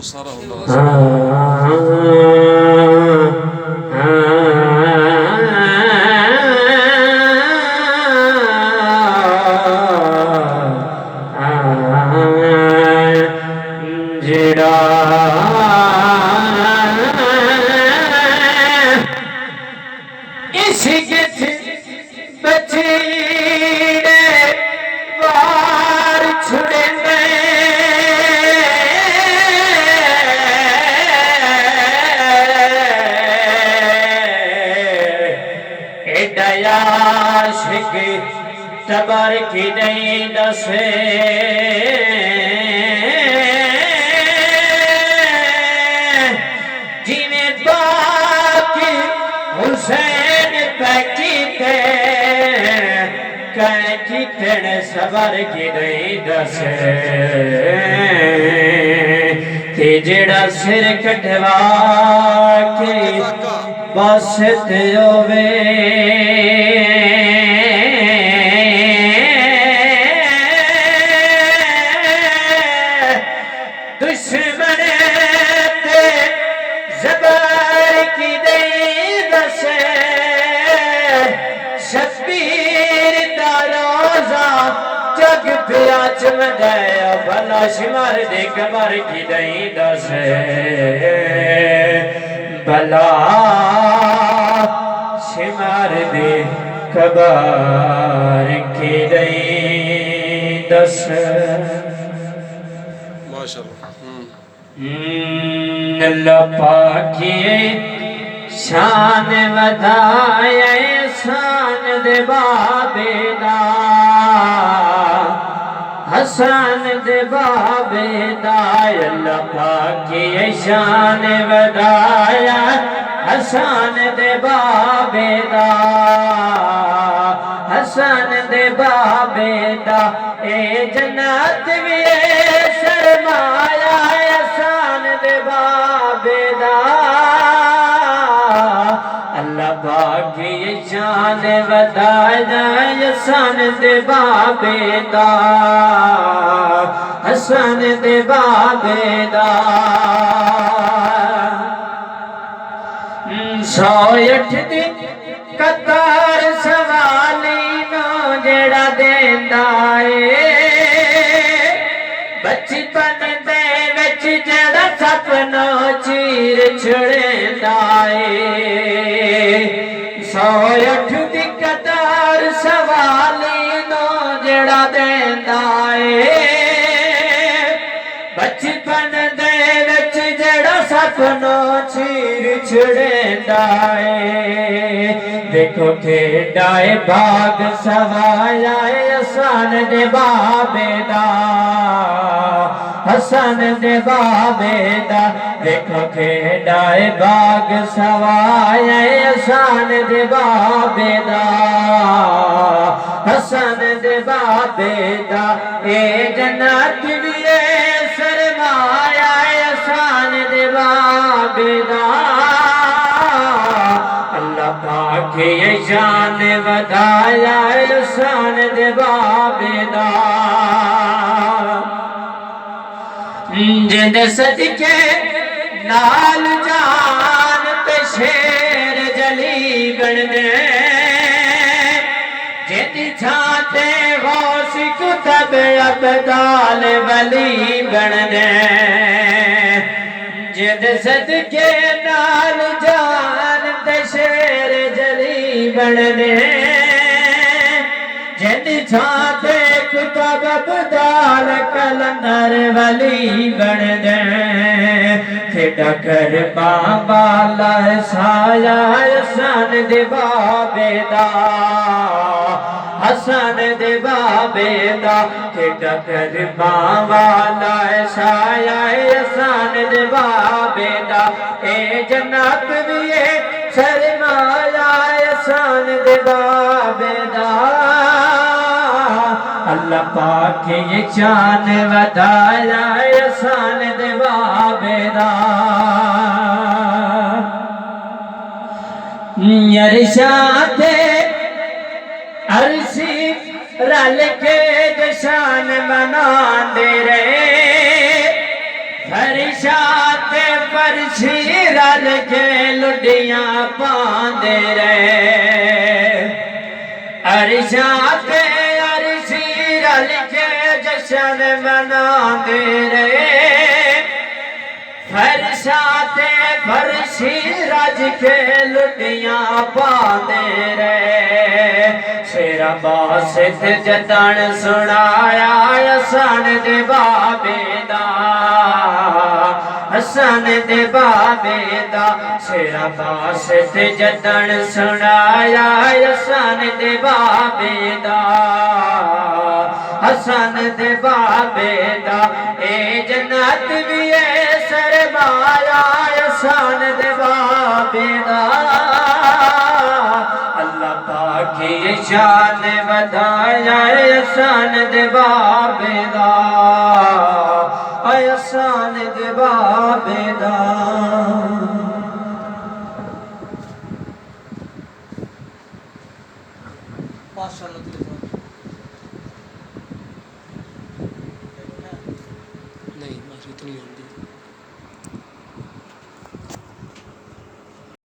सारा होंदा जेड़ा इश्क बचीड़े वार छुड़े आशिक तबर की नहीं दसे जिन्हें बाकी हुसैन पैकी थे कह की तेन सबर की नहीं दसे ते जेड़ा सिर कटवा के बस ते होवे दुश्मन ते ज़बार की नहीं दसे शबीर दा रोज़ा जग पिया चमकाया भला शिमार दे कमर की नहीं दसे भला शिमार दे कबार की नहीं दसे अल्लाह पाकिए शान वधाए शान दे बाबेदा हसन दे बाबेदा अल्लाह पाकिए शान वधाया हसन दे बाबेदा हसन दे बाबेदा ए जन्नत भी सरमाया बाबेदा अल्लाह बाकी शान वधाया सन दे बाबेदा हसन दे बाबेदा 108 दी कतार सवाली नो जेड़ा देंदा ए बचपन दे विच जेड़ा सपनो चीर छुड़ेंदा ए 108 दी कतार सवाली नो जेड़ा देंदा ए बचपन दे विच जेड़ा सपनो चीर छुड़ेंदा ए देखो खेड़ा ए बाग सवाया हसन दे बाबेदा हसन दे बाबेदा देखो खेड़ा ए बाग सवाया हसन दे बाबेदा हसन दे बाबेदा ए जन्नत भी सरमाया हसन दे बाबेदा अल्लाह पाक ये शान वधाया हसन दे बाबेदा जिंद सदके नाल जान ते शेर जली बनने जिंद छाते गौस कुतब अब्दाल वली बनने जिंद सदके नाल जान ते शेर जली बनने जिंद छाते कुतब अब्दाल कलंदर वली बन दे खेड़ा कर बाबा साया हसन दे बाबेदा हसन दे बाबेदा खेड़ा कर बाबा साया हसन दे बाबेदा ए जन्नत भी सरमाया हसन दे बाबेदा अल्लाह पाक ये शान वधाया हसन दे बाबेदा अरशाते अरसी रल के जशान मनांदे रहे अरशाते फर्शी रल के लुडियां पांदे रहे अरशाते अरशी रल के जश्न मनांदे रहे फरशाते फर्शी रज के लुडियां पांदे रहे शेरा बासित जतन सुनाया हसन दे बाबे दा हसन दे बाबे दा शेरा बासित जतन सुनाया हसन दे बाबे दा हसन दे बाबे दा ए जन्नत भी है सरमाया हसन दे बाबे दा अल्लाह पाक की शान वधाया हसन दे बाबे दा हसन दे बाबे दा नहीं बस इतनी होती